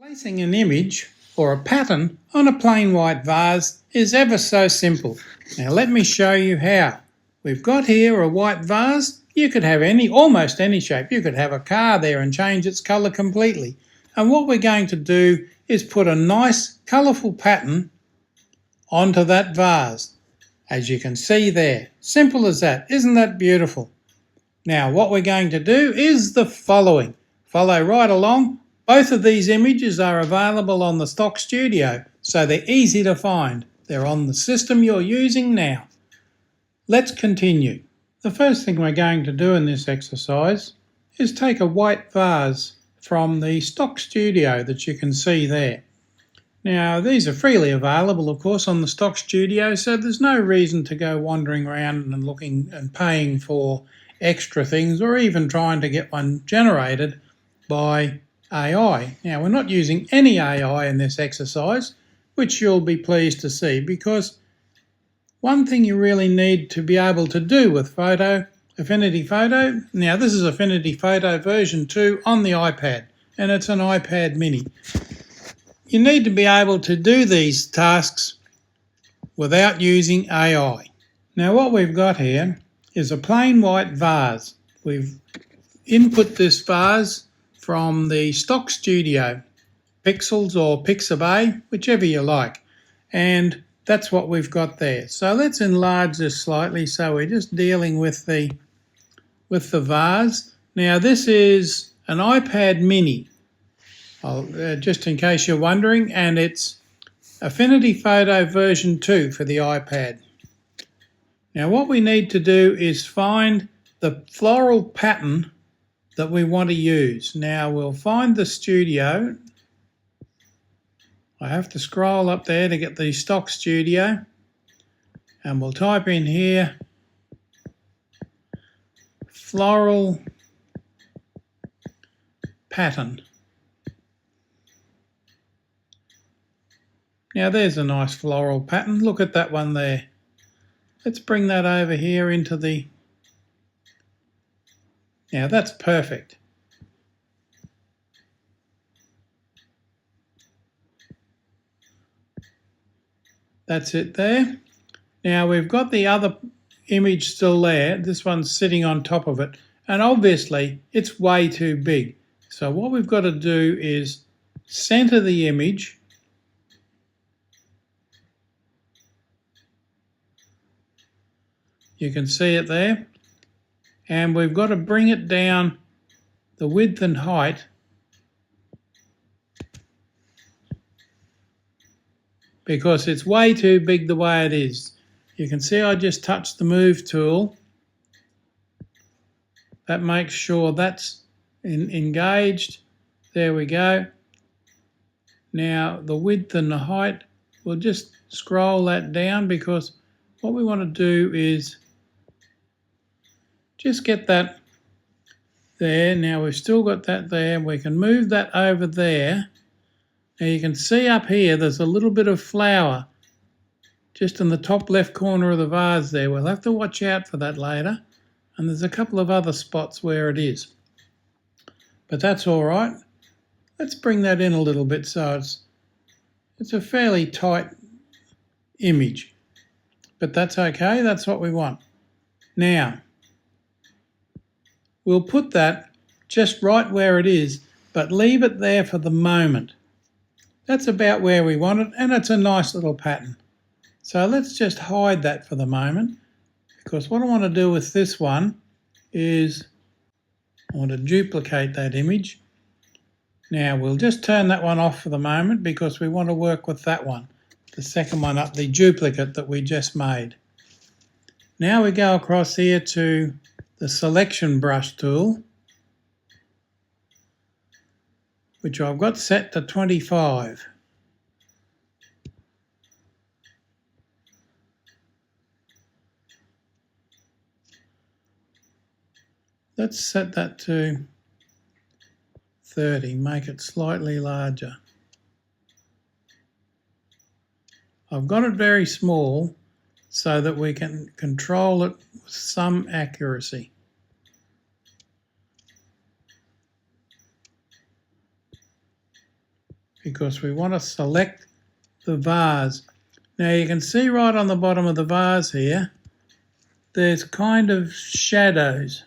Placing an image or a pattern on a plain white vase is ever so simple. Now let me show you how. We've got here a white vase. You could have almost any shape. You could have a car there and change its colour completely. And what we're going to do is put a nice colourful pattern onto that vase. As you can see there. Simple as that. Isn't that beautiful? Now what we're going to do is the following. Follow right along. Both of these images are available on the Stock Studio, so they're easy to find. They're on the system you're using now. Let's continue. The first thing we're going to do in this exercise is take a white vase from the Stock Studio that you can see there. Now these are freely available of course on the Stock Studio, so there's no reason to go wandering around and looking and paying for extra things or even trying to get one generated by AI. Now we're not using any AI in this exercise, which you'll be pleased to see, because one thing you really need to be able to do with Affinity Photo, now this is Affinity Photo version 2 on the iPad, and it's an iPad mini. You need to be able to do these tasks without using AI. Now what we've got here is a plain white vase. We've input this vase from the Stock Studio, Pixels or Pixabay, whichever you like. And that's what we've got there. So let's enlarge this slightly so we're just dealing with the vase. Now this is an iPad mini, just in case you're wondering, and it's Affinity Photo version 2 for the iPad. Now what we need to do is find the floral pattern that we want to use. Now we'll find the studio. I have to scroll up there to get the Stock Studio, and we'll type in here floral pattern. Now there's a nice floral pattern. Look at that one there. Let's bring that over here into the... Now that's perfect. That's it there. Now we've got the other image still there. This one's sitting on top of it, and obviously it's way too big. So what we've got to do is center the image. You can see it there. And we've got to bring it down the width and height because it's way too big the way it is. You can see I just touched the move tool. That makes sure that's engaged. There we go. Now the width and the height, we'll just scroll that down because what we want to do is just get that there. Now we've still got that there. We can move that over there. Now you can see up here there's a little bit of flower just in the top left corner of the vase there. We'll have to watch out for that later. And there's a couple of other spots where it is. But that's all right. Let's bring that in a little bit so it's a fairly tight image. But that's okay. That's what we want. Now we'll put that just right where it is, but leave it there for the moment. That's about where we want it, and it's a nice little pattern. So let's just hide that for the moment, because what I want to do with this one is I want to duplicate that image. Now we'll just turn that one off for the moment because we want to work with that one, the second one up, the duplicate that we just made. Now we go across here to the selection brush tool, which I've got set to 25. Let's set that to 30, make it slightly larger. I've got it very small so that we can control it with some accuracy. because we want to select the vase. Now you can see right on the bottom of the vase here, there's kind of shadows.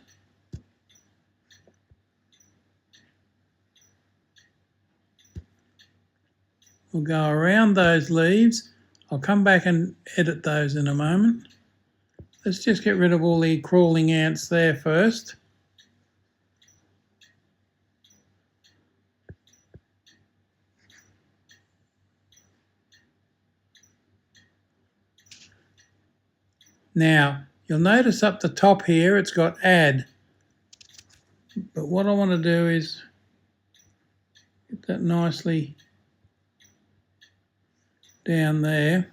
We'll go around those leaves. I'll come back and edit those in a moment. Let's just get rid of all the crawling ants there first. Now, you'll notice up the top here it's got add. But what I want to do is get that nicely down there.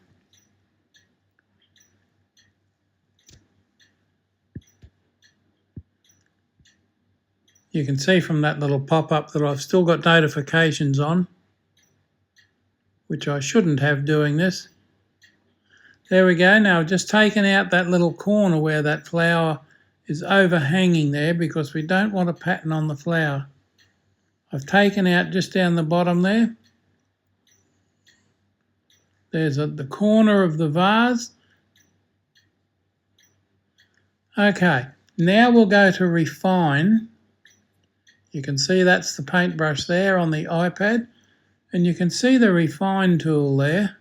You can see from that little pop-up that I've still got notifications on, which I shouldn't have doing this. There we go. Now I've just taken out that little corner where that flower is overhanging there because we don't want a pattern on the flower. I've taken out just down the bottom there. There's the corner of the vase. Okay, now we'll go to refine. You can see that's the paintbrush there on the iPad, and you can see the refine tool there.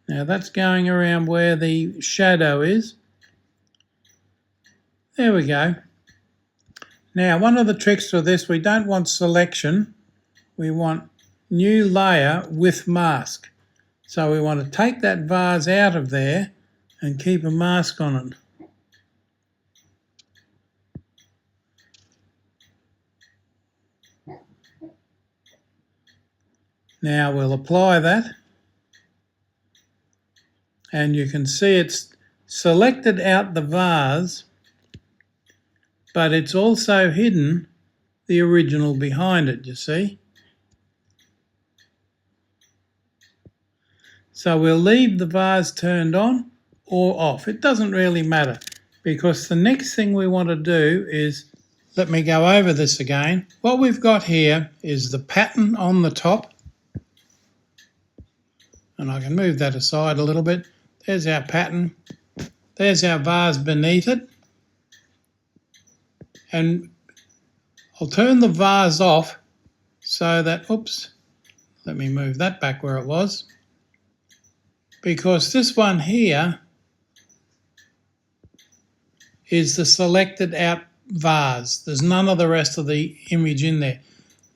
Now that's going around where the shadow is. There we go. Now one of the tricks for this, we don't want selection, we want new layer with mask. So we want to take that vase out of there and keep a mask on it. Now we'll apply that. And you can see it's selected out the vase, but it's also hidden the original behind it, you see. So we'll leave the vase turned on or off. It doesn't really matter, because the next thing we want to do is, let me go over this again. What we've got here is the pattern on the top. And I can move that aside a little bit. There's our pattern. There's our vase beneath it. And I'll turn the vase off so that, oops, let me move that back where it was. Because this one here is the selected out vase. There's none of the rest of the image in there.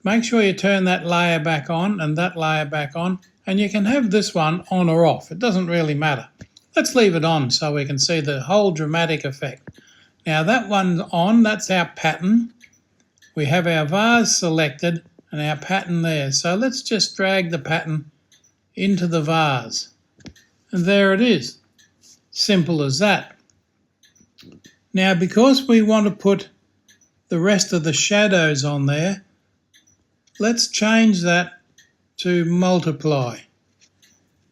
Make sure you turn that layer back on and that layer back on, and you can have this one on or off. It doesn't really matter. Let's leave it on so we can see the whole dramatic effect. Now that one's on, that's our pattern. We have our vase selected and our pattern there. So let's just drag the pattern into the vase. And there it is. Simple as that. Now because we want to put the rest of the shadows on there, let's change that to multiply.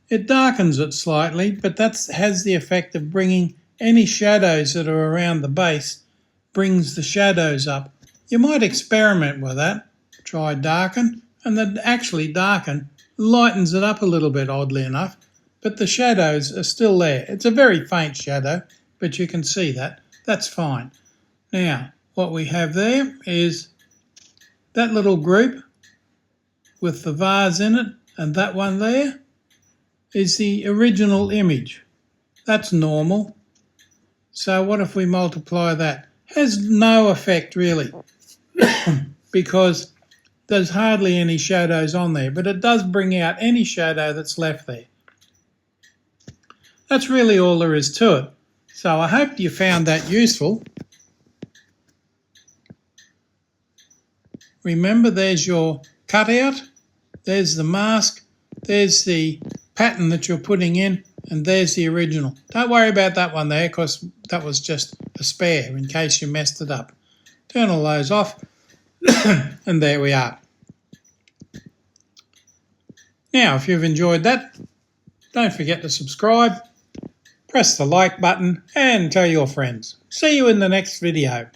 It darkens it slightly, but that has the effect of bringing any shadows that are around the base, brings the shadows up. You might experiment with that. Try darken, and then actually darken lightens it up a little bit, oddly enough, but the shadows are still there. It's a very faint shadow, but you can see that. That's fine. Now, what we have there is that little group with the vase in it, and that one there is the original image. That's normal. So what if we multiply that? Has no effect really, because there's hardly any shadows on there, but it does bring out any shadow that's left there. That's really all there is to it. So I hope you found that useful. Remember, there's your cutout, there's the mask, there's the pattern that you're putting in, and there's the original. Don't worry about that one there, because that was just a spare in case you messed it up. Turn all those off, and there we are. Now, if you've enjoyed that, Don't forget to subscribe, press the like button and tell your friends. See you in the next video.